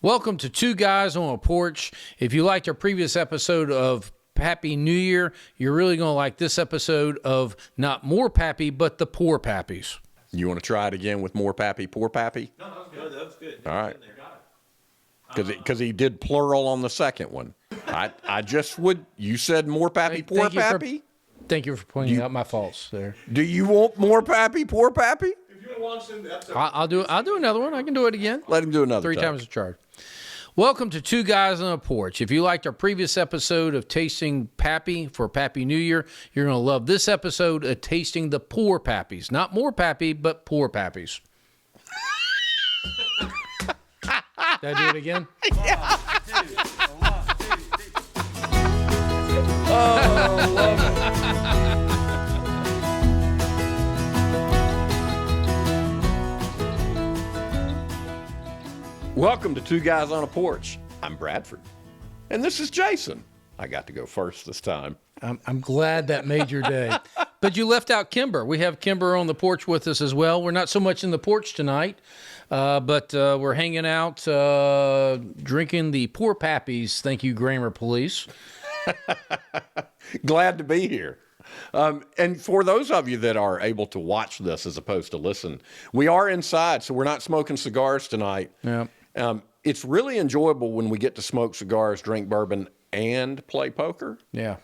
Welcome to Two Guys on a Porch. If you liked our previous episode of Happy New Year, you're really going to like this episode of not more Pappy, but the poor Pappies. You want to try it again with more Pappy, poor Pappy? No, that was good. That was good. All right. Because he did plural on the second one. I just would. You said more Pappy, poor Pappy? Thank you for pointing out my faults there. Do you want more Pappy, poor Pappy? If you want to watch them, that's I'll do another one. I can do it again. Let him do another Three time. times the charge. Welcome to Two Guys on a Porch. If you liked our previous episode of tasting Pappy for Pappy New Year, you're going to love this episode of tasting the poor Pappies. Not more Pappy, but poor Pappies. Did I do it again? Oh, love it. Welcome to Two Guys on a Porch. I'm Bradford. And this is Jason. I got to go first this time. I'm glad that made your day. But you left out Kimber. We have Kimber on the porch with us as well. We're not so much in the porch tonight, but we're hanging out, drinking the poor Pappies. Thank you, Grammar Police. Glad to be here. And for those of you that are able to watch this as opposed to listen, we are inside, so we're not smoking cigars tonight. Yeah. It's really enjoyable when we get to smoke cigars, drink bourbon, and play poker. Yeah.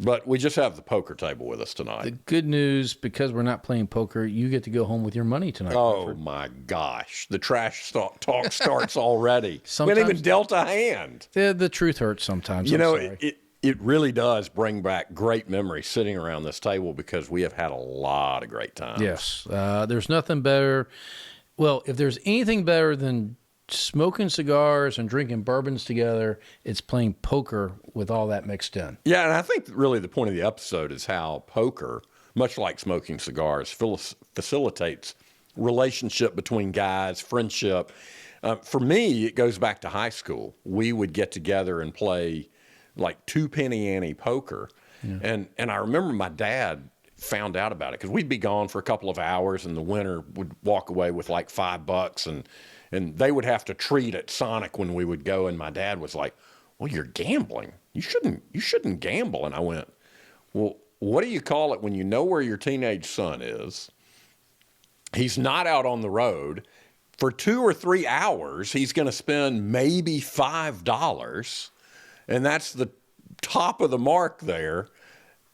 But we just have the poker table with us The tonight. good news, because we're not playing poker, you get to go home with your money tonight. Oh, Bradford. my gosh. The trash talk starts already. We Sometimes- haven't even dealt a hand. The truth hurts sometimes. You I'm know, sorry. it really does bring back great memories sitting around this table because we have had a lot of great times. Yes. There's nothing better. Well, if there's anything better than smoking cigars and drinking bourbons together, it's playing poker with all that mixed in. Yeah, and I think really the point of the episode is how poker, much like smoking cigars, facilitates relationship between guys, friendship. For me, it goes back to high school. We would get together and play like two-penny ante poker. Yeah. And I remember my dad found out about it because we'd be gone for a couple of hours and the winner would walk away with like $5 and they would have to treat at Sonic when we would go. And my dad was like, well, you're gambling. You shouldn't gamble. And I went, well, what do you call it when you know where your teenage son is? He's not out on the road. For 2 or 3 hours, he's going to spend maybe $5. And that's the top of the mark there.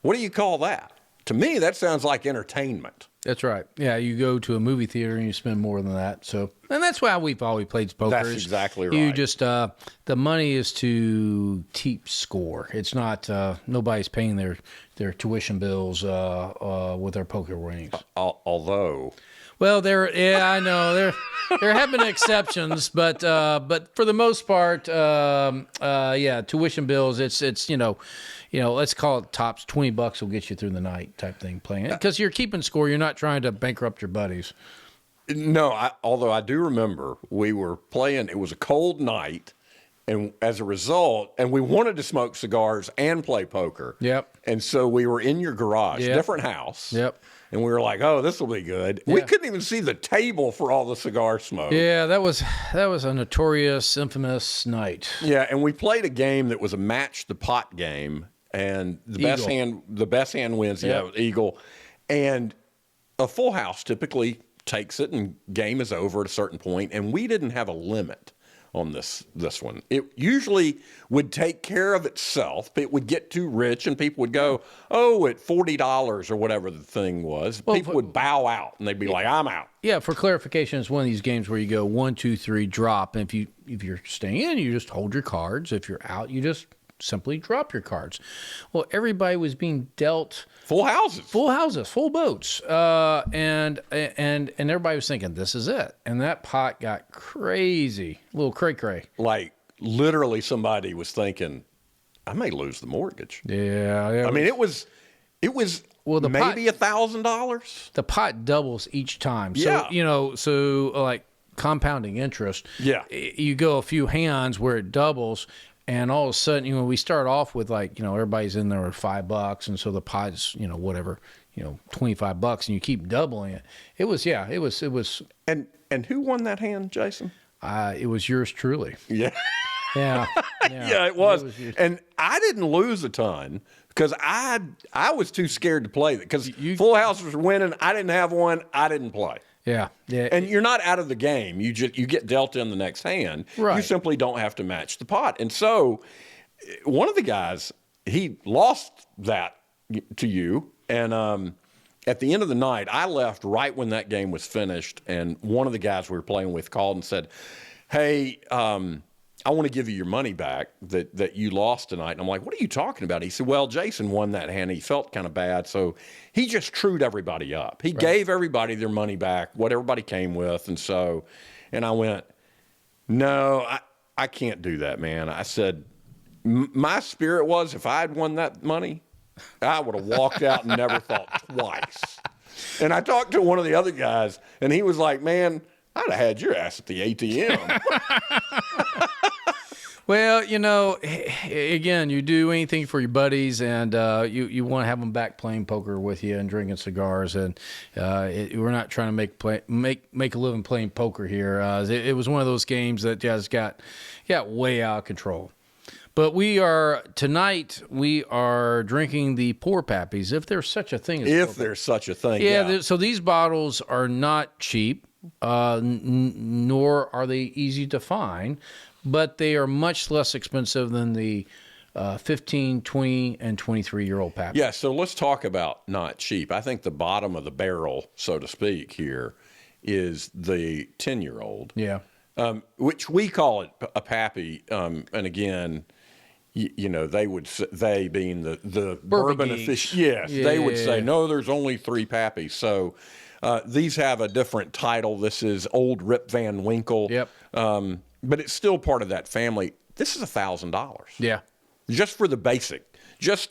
What do you call that? To me, that sounds like entertainment. That's right. Yeah, you go to a movie theater and you spend more than that. So, and that's why we've always played poker. That's exactly right. You just the money is to keep score. It's not nobody's paying their tuition bills with their poker winnings. Although, well, I know there have been exceptions, but for the most part, tuition bills. It's let's call it tops $20 will get you through the night type thing playing it because you're keeping score. You're not trying to bankrupt your buddies. no. Although I do remember we were playing. It was a cold night, and as a result, and we wanted to smoke cigars and play poker. Yep. And so we were in your garage, Yep. different house. Yep. And we were like, oh, this will be good. We couldn't even see the table for all the cigar smoke. Yeah, that was a notorious, infamous night. Yeah, and we played a game that was a match the pot game, and the best hand wins. Yep. Yeah, it was Eagle, and a full house typically takes it, and game is over at a certain point. And we didn't have a limit on this one. It usually would take care of itself. It would get too rich, and people would go, "Oh, at $40 or whatever the thing was." Well, people would bow out, and they'd be like, "I'm out." Yeah, for clarification, it's one of these games where you go 1, 2, 3, drop, and if you're staying in, you just hold your cards. If you're out, you just simply drop your cards. Well, everybody was being dealt Full houses, full boats, and everybody was thinking this is it, and that pot got crazy, a little cray. like literally somebody was thinking, I may lose the mortgage. Yeah, I mean, it was Well, the maybe $1,000. the pot doubles each time. Yeah. So like compounding interest. Yeah. You go a few hands where it doubles. And all of a sudden, we start off with everybody's in there with $5, and so the pot's whatever, $25, and you keep doubling it. It was. And who won that hand, Jason? It was yours truly. Yeah. Yeah. Yeah, it was. And I didn't lose a ton because I was too scared to play because Full House was winning. I didn't have one. I didn't play. Yeah. And you're not out of the game. You get dealt in the next hand. Right. You simply don't have to match the pot. And so one of the guys, he lost that to you. And at the end of the night, I left right when that game was finished. And one of the guys we were playing with called and said, hey, I want to give you your money back that you lost tonight. And I'm like, what are you talking about? He said, well, Jason won that hand. He felt kind of bad. So he just trued everybody up. He gave everybody their money back, what everybody came with. And I went, no, I can't do that, man. I said, my spirit was if I had won that money, I would have walked out and never thought twice. And I talked to one of the other guys, and he was like, man, I'd have had your ass at the ATM. Well, again, you do anything for your buddies, and you want to have them back playing poker with you and drinking cigars. And we're not trying to make a living playing poker here. It was one of those games that just got way out of control. But tonight we are drinking the Poor Pappies, if there's such a thing. There's such a thing. Yeah. So these bottles are not cheap, nor are they easy to find. But they are much less expensive than the 15, 20, and 23-year-old Pappy. Yeah, so let's talk about not cheap. I think the bottom of the barrel, so to speak, here is the 10-year-old. Yeah. Which we call it a Pappy. And again, they being the bourbon official. Yes, they would say, no, there's only 3 Pappies. So these have a different title. This is Old Rip Van Winkle. Yep. But it's still part of that family. This is $1,000. Yeah. Just for the basic, just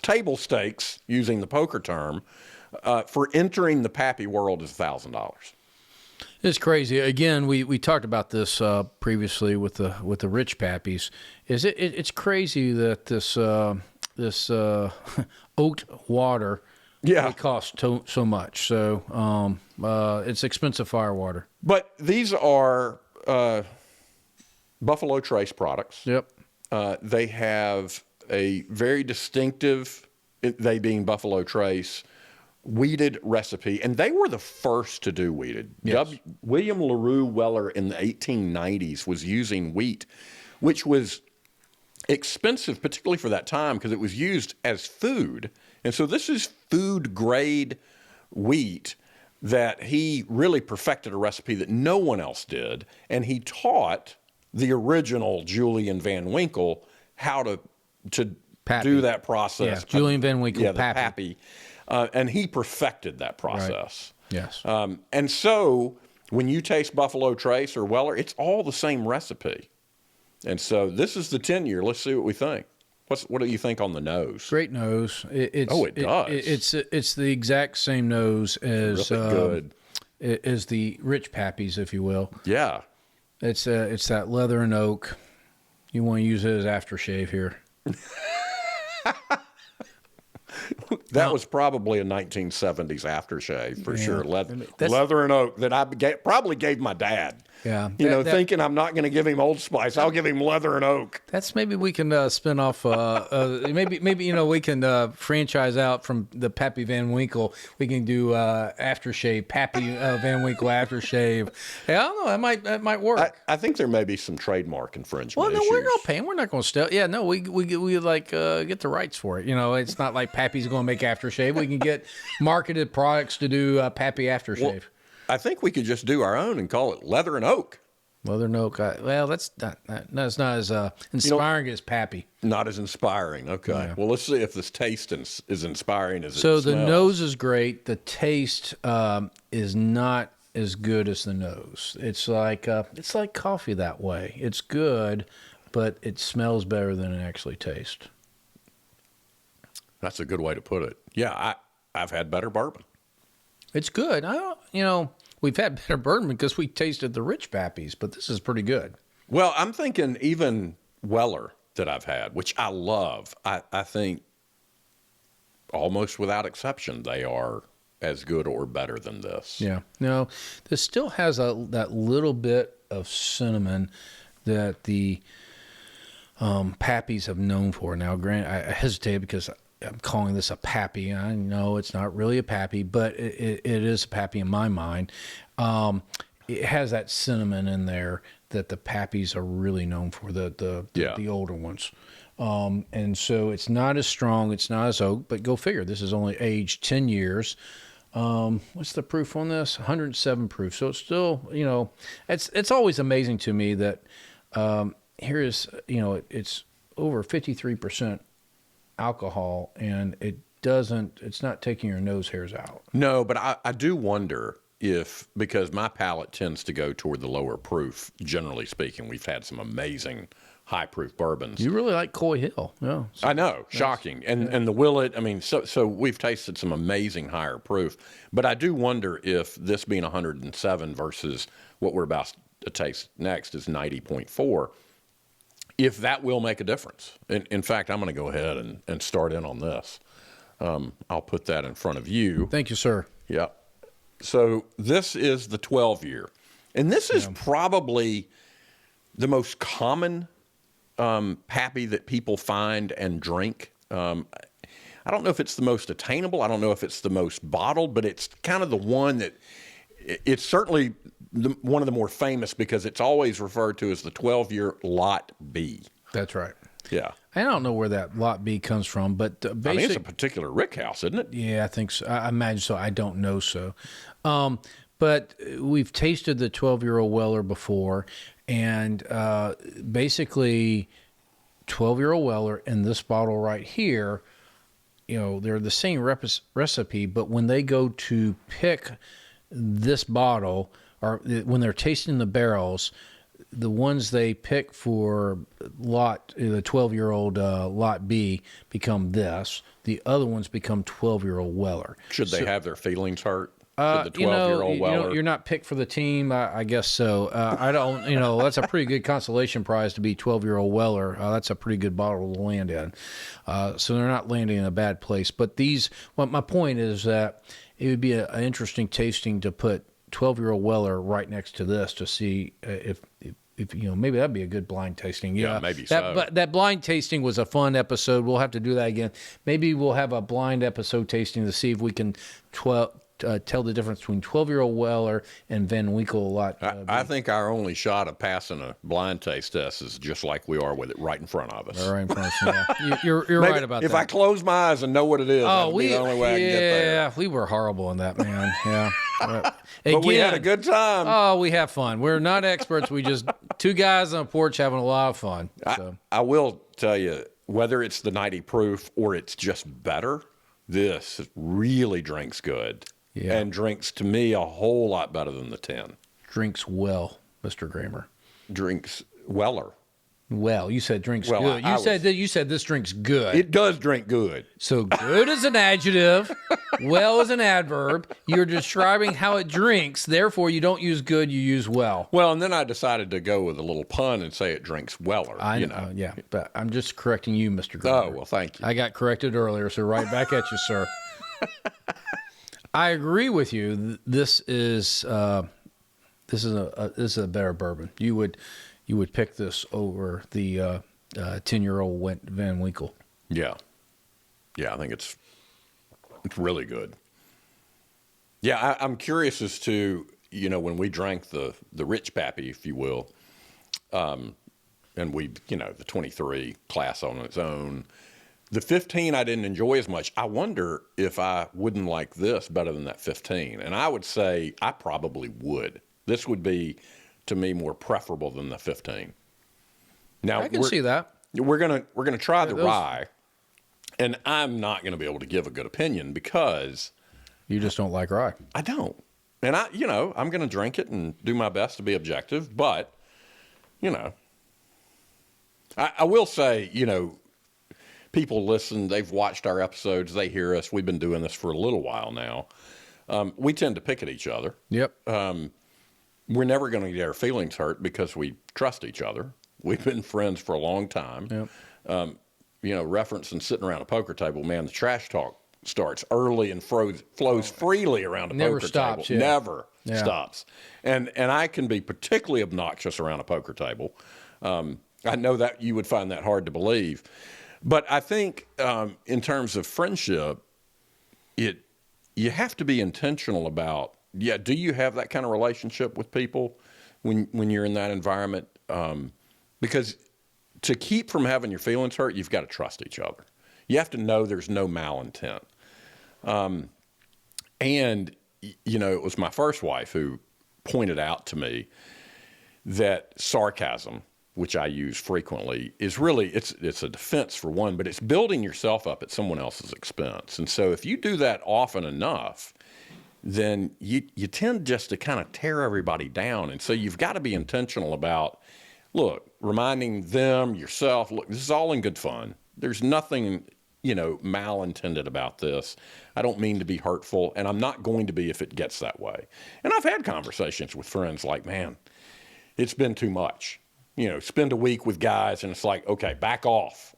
table stakes, using the poker term, for entering the Pappy world is $1,000. It's crazy. Again, we talked about this previously with the rich Pappies. It's crazy that this oat water it costs so much. So it's expensive fire water. But these are Buffalo Trace products. Yep. They have a very distinctive, they being Buffalo Trace, wheated recipe, and they were the first to do wheated. Yes. William LaRue Weller in the 1890s was using wheat, which was expensive, particularly for that time, because it was used as food. And so this is food-grade wheat that he really perfected a recipe that no one else did, and he taught the original Julian Van Winkle how to do that process. Yeah, Julian Van Winkle, the Pappy. And he perfected that process. Right. Yes. And so when you taste Buffalo Trace or Weller, it's all the same recipe. And so this is the 10-year. Let's see what we think. What do you think on the nose? Great nose. It does. It's the exact same nose as really good. As the rich Pappies, if you will. Yeah. It's that leather and oak. You want to use it as aftershave here. That was probably a 1970s aftershave for sure. Leather and oak that I probably gave my dad. Yeah. Thinking I'm not going to give him Old Spice. I'll give him leather and oak. That's maybe we can spin off. Maybe we can franchise out from the Pappy Van Winkle. We can do aftershave, Pappy Van Winkle aftershave. Yeah, I don't know. That might work. I think there may be some trademark infringement. Well, no, issues. we're not paying. We're not going to steal. Yeah, no, we like get the rights for it. It's not like Pappy's going to make aftershave. We can get marketed products to do Pappy aftershave. Well, I think we could just do our own and call it leather and oak. Leather and oak. That's not as inspiring as Pappy. Not as inspiring. Okay. Yeah. Well, let's see if this taste is inspiring as it smells. So the nose is great. The taste is not as good as the nose. It's like coffee that way. It's good, but it smells better than it actually tastes. That's a good way to put it. Yeah, I've had better bourbon. It's good. We've had better bourbon because we tasted the rich Pappies, but this is pretty good. Well, I'm thinking even Weller that I've had, which I love. I think almost without exception, they are as good or better than this. Yeah. No, this still has that little bit of cinnamon that the Pappies have known for. Now, granted, I hesitate because I'm calling this a Pappy. I know it's not really a Pappy, but it is a Pappy in my mind. It has that cinnamon in there that the Pappies are really known for, the older ones. And so it's not as strong, it's not as oak, but go figure. This is only aged 10 years. What's the proof on this? 107 proof. So it's still, it's always amazing to me that here is, it's over 53% alcohol, and it's not taking your nose hairs out. No, but I do wonder if, because my palate tends to go toward the lower proof, generally speaking. We've had some amazing high proof bourbons. You really like Coy Hill. Yeah. I know, shocking. And the Willet, I mean, so we've tasted some amazing higher proof, but I do wonder if this being 107 versus what we're about to taste next is 90.4, if that will make a difference. In fact, I'm going to go ahead and start in on this. I'll put that in front of you. Thank you, sir. Yeah. So this is the 12-year. And this is probably the most common Pappy that people find and drink. I don't know if it's the most attainable. I don't know if it's the most bottled, but it's kind of the one that it's certainly one of the more famous because it's always referred to as the 12-year Lot B. That's right. Yeah. I don't know where that Lot B comes from, but basically, I mean, it's a particular rick house, isn't it? Yeah, I think so. I imagine so. I don't know so. But we've tasted the 12-year-old Weller before, and basically 12-year-old Weller in this bottle right here, they're the same recipe, but when they go to pick this bottle, or when they're tasting the barrels, the ones they pick for the 12-year-old Lot B become this. The other ones become 12-year-old Weller. Should they have their feelings hurt? Should the 12-year-old Weller? You're not picked for the team. I guess so. I don't. That's a pretty good consolation prize to be 12-year-old Weller. That's a pretty good bottle to land in. So they're not landing in a bad place. But my point is that it would be an interesting tasting to put 12-year-old Weller right next to this to see if maybe that'd be a good blind tasting. Yeah, maybe so. But that blind tasting was a fun episode. We'll have to do that again. Maybe we'll have a blind episode tasting to see if we can tell the difference between 12-year-old Weller and Van Winkle a lot. I think our only shot of passing a blind taste test is just like we are with it right in front of us. Right in front of us, yeah. You're right about that. If I close my eyes and know what it is, that'd be the only way I can get there. Yeah, we were horrible on that, man. Yeah. But we had a good time. Oh, we have fun. We're not experts. We just two guys on a porch having a lot of fun. So. I will tell you, whether it's the 90 proof or it's just better, this really drinks good. Yeah. And drinks, to me, a whole lot better than the 10. Drinks well, Mr. Kramer. Drinks Weller. Well, you said drinks good. You said this drinks good. It does drink good. So good is an adjective, well is an adverb. You're describing how it drinks. Therefore, you don't use good, you use well. Well, and then I decided to go with a little pun and say it drinks Weller. I know. Yeah, but I'm just correcting you, Mr. Kramer. Oh, well, thank you. I got corrected earlier, so right back at you, sir. I agree with you. This is a better bourbon. You would pick this over the 10-year-old Van Winkle. Yeah, I think it's really good. Yeah, I'm curious as to when we drank the rich Pappy, if you will, and we the 23 class on its own. The 15 I didn't enjoy as much. I wonder if I wouldn't like this better than that 15. And I would say I probably would. This would be, to me, more preferable than the 15. Now I can see that. We're gonna try the rye, and I'm not gonna be able to give a good opinion because you just don't like rye. I don't, and I'm gonna drink it and do my best to be objective. But I will say people listen, they've watched our episodes, they hear us. We've been doing this for a little while now. We tend to pick at each other. Yep. We're never going to get our feelings hurt because we trust each other. We've been friends for a long time. Yep. Referencing sitting around a poker table, man, the trash talk starts early and flows freely around a Never poker stops, table. yeah. Never. stops. And I can be particularly obnoxious around a poker table. I know that you would find that hard to believe. But I think in terms of friendship, you have to be intentional about, do you have that kind of relationship with people when you're in that environment? Because to keep from having your feelings hurt, you've got to trust each other. You have to know there's no malintent. And, it was my first wife who pointed out to me that sarcasm, which I use frequently, is really, it's a defense for one, but it's building yourself up at someone else's expense. And so if you do that often enough, then you tend just to kind of tear everybody down. And so you've got to be intentional about, look, reminding them, yourself, look, this is all in good fun. There's nothing, malintended about this. I don't mean to be hurtful, and I'm not going to be if it gets that way. And I've had conversations with friends like, man, it's been too much. Spend a week with guys, and it's like, okay, back off.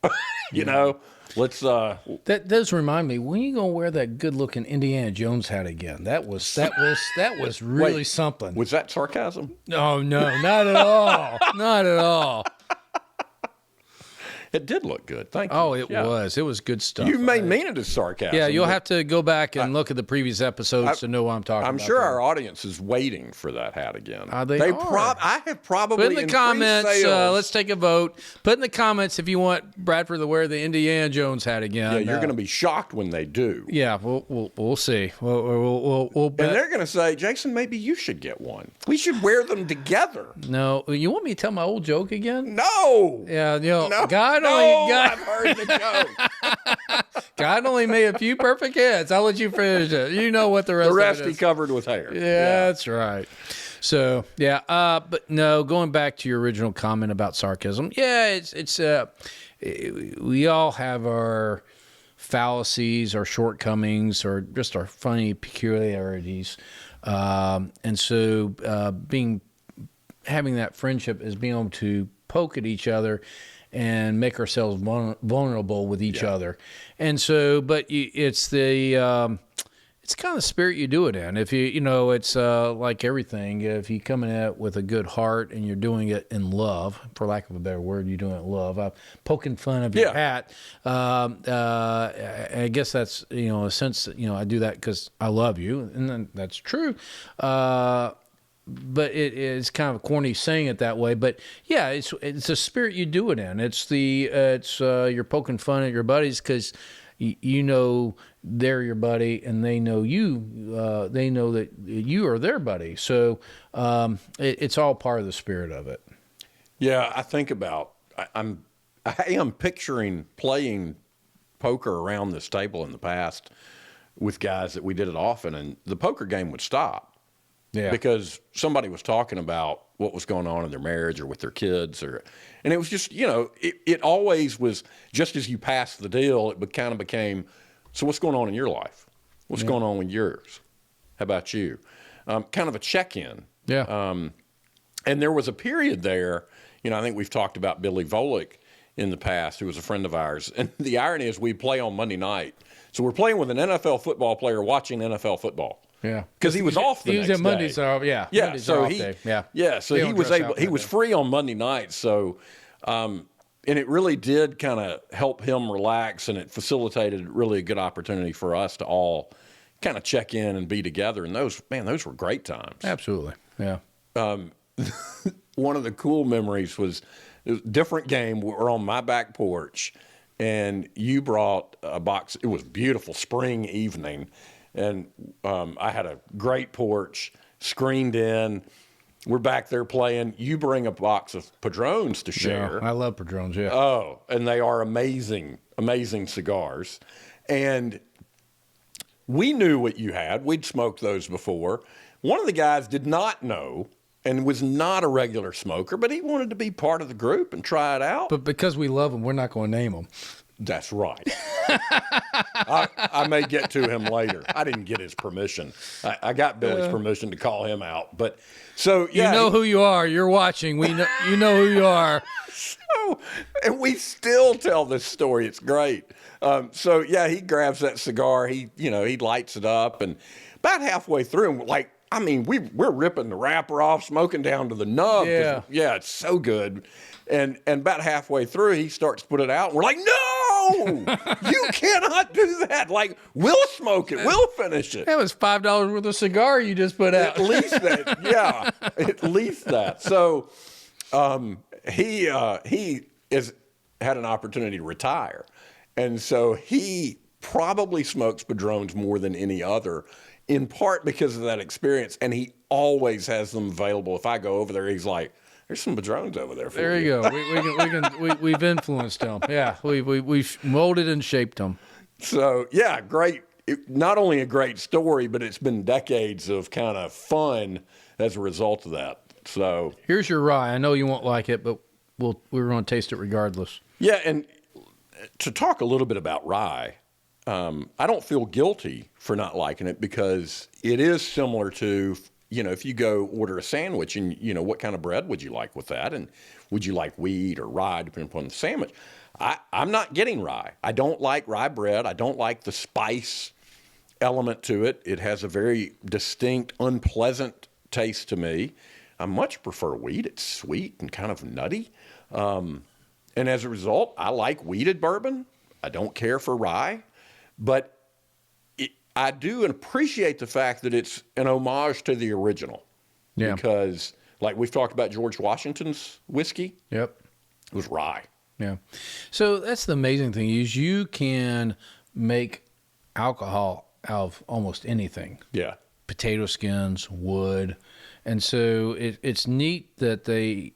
Let's. That does remind me. When are you gonna wear that good-looking Indiana Jones hat again? That was really Wait, something. Was that sarcasm? Oh no, not at all. Not at all. It did look good. Thank you. Oh, it was. It was good stuff. You may mean it as sarcasm. Yeah, you'll have to go back and look at the previous episodes to know what I'm talking about. I'm sure our audience is waiting for that hat again. They are. I have probably Put in the comments. Let's take a vote. Put in the comments if you want Bradford to wear the Indiana Jones hat again. Yeah, you're going to be shocked when they do. Yeah, we'll see. We'll bet. And they're going to say, Jason, maybe you should get one. We should wear them together. No, you want me to tell my old joke again? No. Yeah, No. I've heard the joke. God only made a few perfect hits. I'll let you finish it. You know what the rest. The rest of he it is. covered with hair. Yeah, that's right. So but no, going back to your original comment about sarcasm. Yeah, we all have our fallacies, our shortcomings, or just our funny peculiarities, and so having that friendship is being able to poke at each other and make ourselves vulnerable with each other. And so, but it's the it's kind of the spirit you do it in. If it's like everything. If you come in it with a good heart and you're doing it in love, for lack of a better word, you're doing it in love. I'm poking fun of your hat. I guess that's a sense that I do that because I love you, and then that's true. But it's kind of corny saying it that way. But yeah, it's a spirit you do it in. It's you're poking fun at your buddies because they're your buddy and they know you. They know that you are their buddy. So it's all part of the spirit of it. Yeah, I think about I am picturing playing poker around this table in the past with guys that we did it often, and the poker game would stop. Yeah. Because somebody was talking about what was going on in their marriage or with their kids, and it was just, it always was just as you passed the deal, it kind of became, so what's going on in your life? What's going on with yours? How about you? Kind of a check-in. Yeah. And there was a period there, I think we've talked about Billy Volick in the past, who was a friend of ours. And the irony is we play on Monday night. So we're playing with an NFL football player watching NFL football. Yeah, because he was off the next day. He was at Monday, so Monday's so off day. So he was able. He was free on Monday night. So, and it really did kind of help him relax, and it facilitated really a good opportunity for us to all kind of check in and be together. And those were great times. Absolutely, yeah. One of the cool memories was a different game. We were on my back porch, and you brought a box. It was a beautiful spring evening. And I had a great porch, screened in. We're back there playing. You bring a box of Padrones to share. Yeah, I love Padrones, yeah. Oh, and they are amazing, amazing cigars. And we knew what you had. We'd smoked those before. One of the guys did not know and was not a regular smoker, but he wanted to be part of the group and try it out. But because we love him, we're not going to name him. That's right. I may get to him later. I didn't get his permission. I got Billy's permission to call him out. But so, yeah. You know who you are. You're watching. You know who you are. So, and we still tell this story. It's great. So, yeah, he grabs that cigar. He lights it up. And about halfway through, like, I mean, we're ripping the wrapper off, smoking down to the nub. Yeah. Yeah, it's so good. And about halfway through, he starts to put it out, and we're like, no, you cannot do that. Like, we'll smoke it, we'll finish it. That was $5 worth of cigar you just put out. At least that, yeah, at least that. So he has had an opportunity to retire, and so he probably smokes Padrones more than any other, in part because of that experience, and he always has them available. If I go over there, he's like, "There's some Padrones over there for you." There you go. We've influenced them. Yeah, we've molded and shaped them. So yeah, great. Not only a great story, but it's been decades of kind of fun as a result of that. So Here's your rye. I know you won't like it, but we're going to taste it regardless. yeah, and to talk a little bit about rye, I don't feel guilty for not liking it because it is similar to, if you go order a sandwich and, what kind of bread would you like with that? And would you like wheat or rye, depending upon the sandwich? I'm not getting rye. I don't like rye bread. I don't like the spice element to it. It has a very distinct, unpleasant taste to me. I much prefer wheat. It's sweet and kind of nutty. And as a result, I like wheated bourbon. I don't care for rye. But I do appreciate the fact that it's an homage to the original. Yeah. Because, like we've talked about George Washington's whiskey, Yep. it was rye. Yeah. So that's the amazing thing is you can make alcohol out of almost anything. Yeah. Potato skins, wood. And so it's neat that they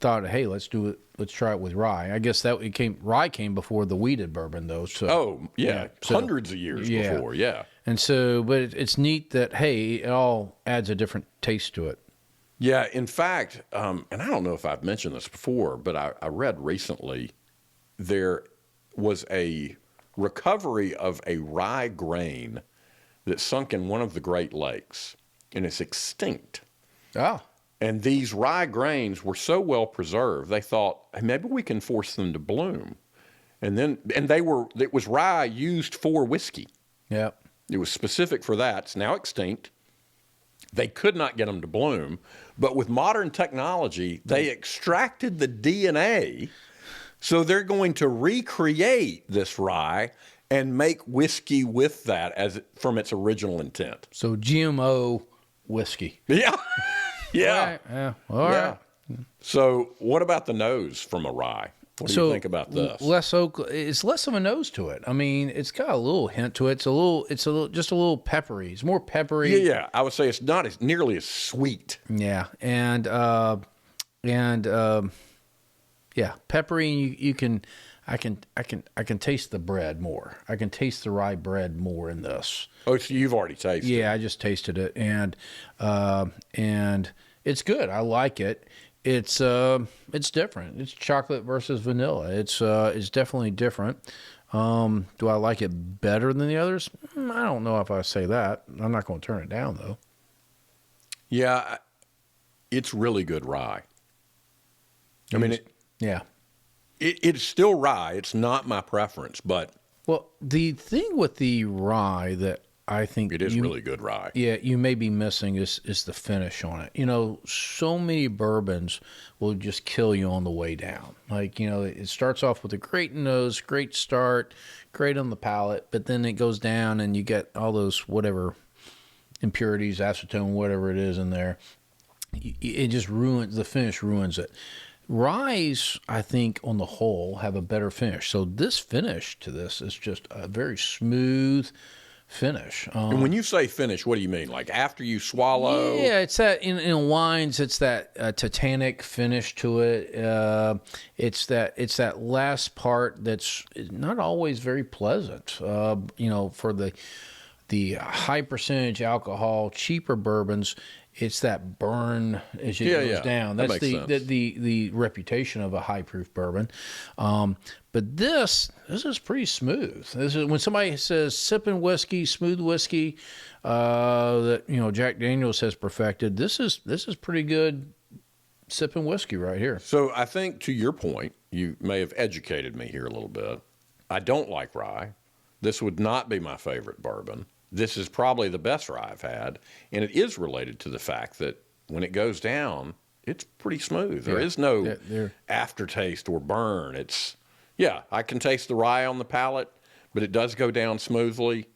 thought, hey, let's do it. Let's try it with rye. I guess rye came before the wheated bourbon, though. So, Oh, yeah. So, Hundreds of years before, yeah. And so, but it's neat that, hey, it all adds a different taste to it. Yeah, in fact, and I don't know if I've mentioned this before, but I read recently there was a recovery of a rye grain that sunk in one of the Great Lakes, and it's extinct. Oh. And these rye grains were so well preserved, they thought, hey, maybe we can force them to bloom. And it was rye used for whiskey. Yep. It was specific for that. It's now extinct. They could not get them to bloom. But with modern technology, they extracted the DNA. So they're going to recreate this rye and make whiskey with that from its original intent. So GMO whiskey. Yeah. Yeah. All right. Yeah. All right. So what about the nose from a rye? What do you think about this? It's less of a nose to it. I mean, it's got a little hint to it. Just a little peppery. It's more peppery. Yeah. I would say it's not nearly as sweet. Yeah. And peppery. I can taste the bread more. I can taste the rye bread more in this. Oh, so you've already tasted it. Yeah, I just tasted it, and it's good. I like it. It's different. It's chocolate versus vanilla. It's definitely different. Do I like it better than the others? I don't know if I say that. I'm not going to turn it down though. Yeah, it's really good rye. I mean, it's still rye. It's not my preference, but well, the thing with the rye that I think it is really good rye. Yeah, you may be missing is the finish on it. So many bourbons will just kill you on the way down. Like, it starts off with a great nose, great start, great on the palate, but then it goes down and you get all those whatever impurities, acetone, whatever it is in there. It just the finish ruins it. Ryes, I think, on the whole, have a better finish. So this finish to this is just a very smooth finish. And when you say finish, what do you mean? Like after you swallow? Yeah, it's that in wines. It's that Titanic finish to it. It's that last part that's not always very pleasant. For the high percentage alcohol, cheaper bourbons, it's that burn as it goes down. That's the reputation of a high proof bourbon. But this is pretty smooth. This is when somebody says sipping whiskey, smooth whiskey, that Jack Daniel's has perfected. This is pretty good sipping whiskey right here. So I think to your point, you may have educated me here a little bit. I don't like rye. This would not be my favorite bourbon. this is probably the best rye I've had, and it is related to the fact that when it goes down, it's pretty smooth. There is no aftertaste or burn. I can taste the rye on the palate, but it does go down smoothly.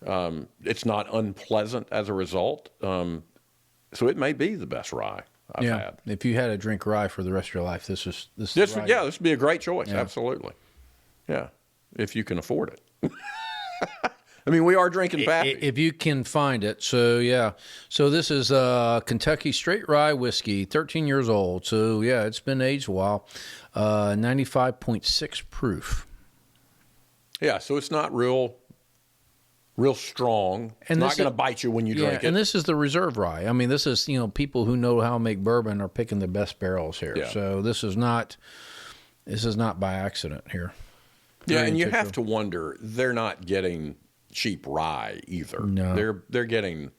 It's not unpleasant as a result. So it may be the best rye I've had. If you had to drink rye for the rest of your life, this would be a great choice. Yeah. Absolutely. Yeah, if you can afford it. I mean, we are drinking Pappy. If you can find it. So, yeah. So this is Kentucky straight rye whiskey, 13 years old. So, yeah, it's been aged a while. 95.6 proof. Yeah, so it's not real strong. It's not going to bite you when you drink it. And this is the reserve rye. I mean, this is, people who know how to make bourbon are picking the best barrels here. Yeah. So this is not by accident here. Yeah, and you have to wonder, they're not getting cheap rye either. No. They're getting,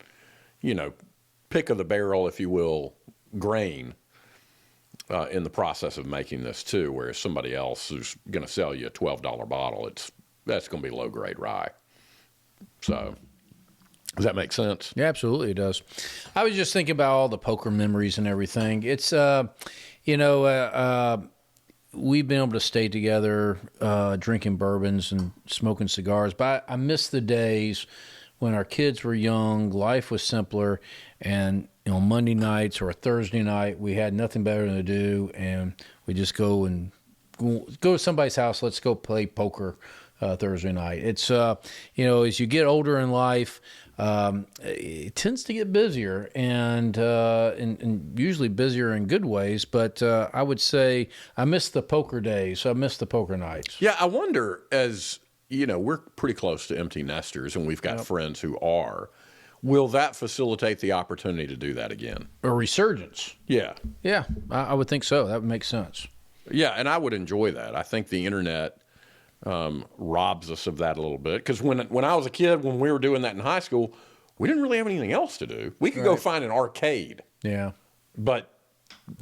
pick of the barrel, if you will, grain in the process of making this too, whereas somebody else who's going to sell you a $12 bottle, that's going to be low grade rye. So, does that make sense? Yeah, absolutely it does. I was just thinking about all the poker memories and everything. It's, we've been able to stay together, drinking bourbons and smoking cigars, but I miss the days when our kids were young, life was simpler, and Monday nights or a Thursday night, we had nothing better to do, and we just go to somebody's house, let's go play poker Thursday night. It's, as you get older in life, it tends to get busier and usually busier in good ways. But I would say I miss the poker days. I miss the poker nights. Yeah, I wonder, as we're pretty close to empty nesters, and we've got friends who are. Will that facilitate the opportunity to do that again? A resurgence. Yeah. Yeah, I would think so. That would make sense. Yeah, and I would enjoy that. I think the internet robs us of that a little bit. Because when I was a kid, when we were doing that in high school, we didn't really have anything else to do. We could go find an arcade. Yeah. But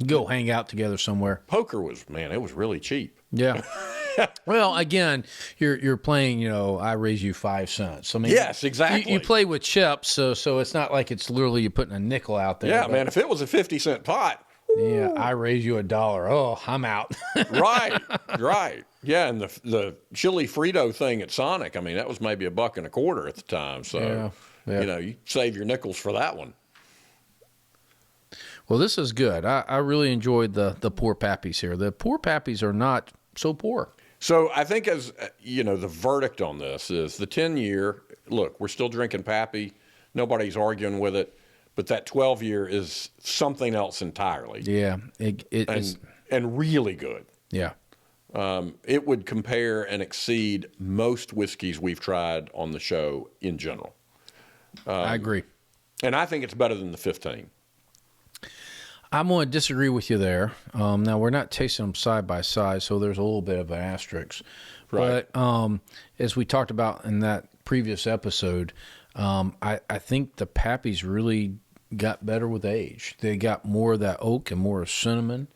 go hang out together somewhere. Poker it was really cheap. Yeah. Well, again, you're playing, I raise you 5 cents. I mean, yes, exactly. You play with chips, so it's not like it's literally you're putting a nickel out there. Yeah, man, if it was a 50-cent pot. Yeah, I raise you $1. Oh, I'm out. Right. Yeah, and the chili Frito thing at Sonic, I mean, that was maybe $1.25 at the time. So, you save your nickels for that one. Well, this is good. I really enjoyed the poor Pappies here. The poor Pappies are not so poor. So I think as, the verdict on this is the 10-year, look, we're still drinking Pappy. Nobody's arguing with it. But that 12-year is something else entirely. Yeah. And really good. Yeah. It would compare and exceed most whiskeys we've tried on the show in general. I agree. And I think it's better than the 15. I'm going to disagree with you there. Now, we're not tasting them side by side, so there's a little bit of an asterisk. Right. But as we talked about in that previous episode, I think the Pappies really got better with age. They got more of that oak and more of cinnamon,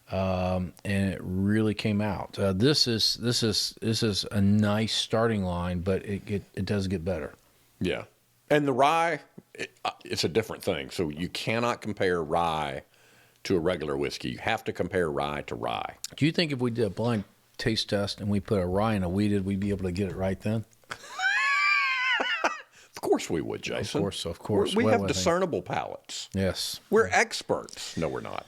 and it really came out. This is a nice starting line, but it does get better. Yeah, and the rye, it's a different thing. So you cannot compare rye to a regular whiskey. You have to compare rye to rye. Do you think if we did a blind taste test and we put a rye and a wheated, we'd be able to get it right then? Of course we would, Jason. Of course. We have discernible palates. Yes. We're experts. No, we're not.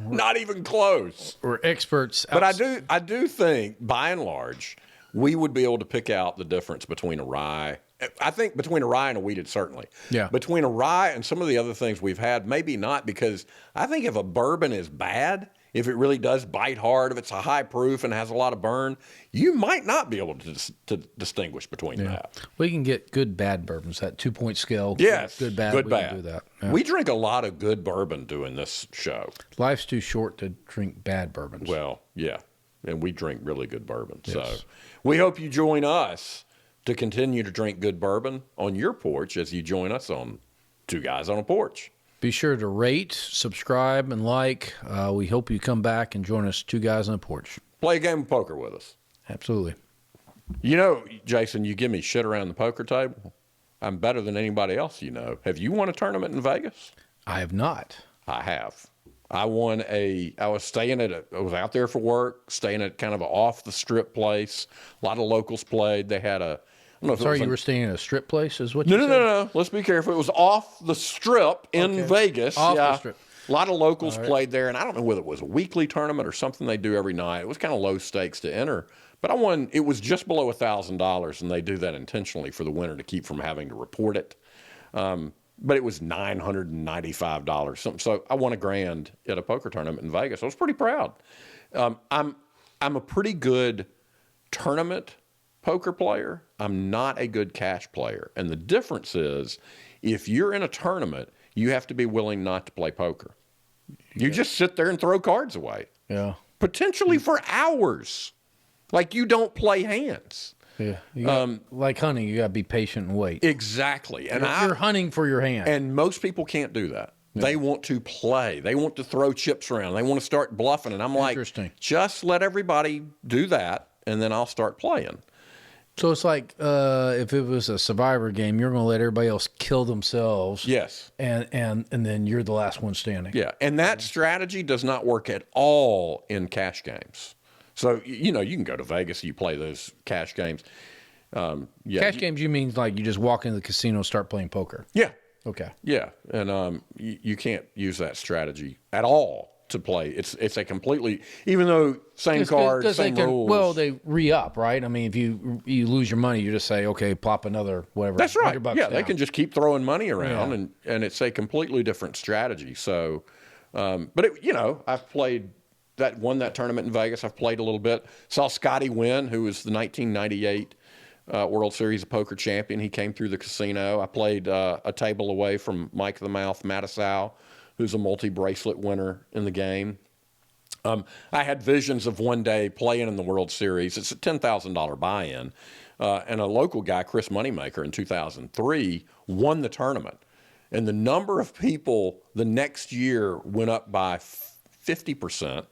Not even close. We're experts. But I do think, by and large, we would be able to pick out the difference between a rye. I think between a rye and a wheated, certainly. Yeah. Between a rye and some of the other things we've had, maybe not, because I think if a bourbon is bad, if it really does bite hard, if it's a high proof and has a lot of burn, you might not be able to distinguish between that. We can get good bad bourbons, that 2-point scale. Yes, good bad. Good bad. Can do that. Yeah. We drink a lot of good bourbon doing this show. Life's too short to drink bad bourbons. Well, yeah, and we drink really good bourbon. Yes. So we hope you join us to continue to drink good bourbon on your porch as you join us on Two Guys on a Porch. Be sure to rate, subscribe, and like. We hope you come back and join us, Two Guys on a Porch. Play a game of poker with us. Absolutely. You know, Jason, you give me shit around the poker table. I'm better than anybody else you know. Have you won a tournament in Vegas? I have not. I have. I was staying I was out there for work, staying at kind of an off the strip place. A lot of locals played. They had I don't know if Sorry, you were staying in a strip place, is what No, you no, said? no. Let's be careful. It was off the strip in Vegas. Off the strip. A lot of locals played there, and I don't know whether it was a weekly tournament or something they do every night. It was kind of low stakes to enter. But I won, it was just below $1,000, and they do that intentionally for the winner to keep from having to report it. But it was $995, something. So I won $1,000 at a poker tournament in Vegas. I was pretty proud. I'm a pretty good tournament poker player. I'm not a good cash player. And the difference is, if you're in a tournament, you have to be willing not to play poker. You just sit there and throw cards away. Yeah. Potentially for hours. Like you don't play hands. Yeah. Like hunting, you got to be patient and wait. Exactly. And You're hunting for your hand. And most people can't do that. Yeah. They want to play. They want to throw chips around. They want to start bluffing. And I'm like, just let everybody do that, and then I'll start playing. So it's like if it was a Survivor game, you're going to let everybody else kill themselves. Yes. And then you're the last one standing. Yeah. And that strategy does not work at all in cash games. So, you know, you can go to Vegas, you play those cash games. Cash games, you mean like you just walk into the casino and start playing poker? Yeah. Okay. Yeah. And you can't use that strategy at all to play. It's a completely, even though same cards, same rules. Well, they re-up, right? I mean, if you lose your money, you just say, okay, plop another whatever. That's right. $100 Yeah, down. they can just keep throwing money around, and it's a completely different strategy. So, but I've won that tournament in Vegas. I've played a little bit. Saw Scotty win, who was the 1998 World Series of Poker champion. He came through the casino. I played a table away from Mike the Mouth Mattisau, who's a multi-bracelet winner in the game. I had visions of one day playing in the World Series. It's a $10,000 buy-in. And a local guy, Chris Moneymaker, in 2003, won the tournament. And the number of people the next year went up by 50%.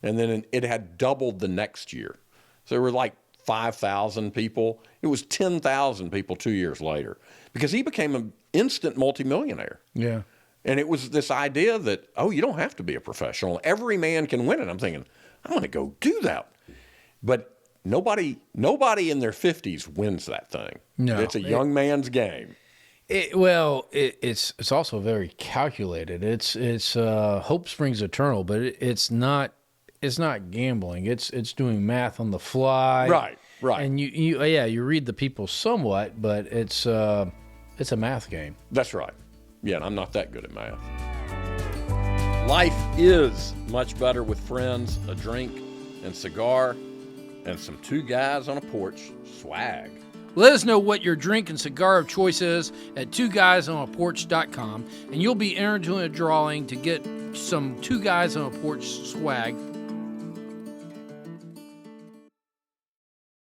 And then it had doubled the next year. So there were like 5,000 people. It was 10,000 people 2 years later because he became an instant multimillionaire. Yeah. And it was this idea that, you don't have to be a professional. Every man can win it. I'm thinking, I'm going to go do that. But nobody in their 50s wins that thing. No. It's a young man's game. It's also very calculated. It's hope springs eternal, but it's not gambling. It's doing math on the fly. Right. And you read the people somewhat, but it's a math game. That's right. Yeah, and I'm not that good at math. Life is much better with friends, a drink, and cigar, and some two guys on a porch swag. Let us know what your drink and cigar of choice is at twoguysonaporch.com, and you'll be entered into a drawing to get some Two Guys on a Porch swag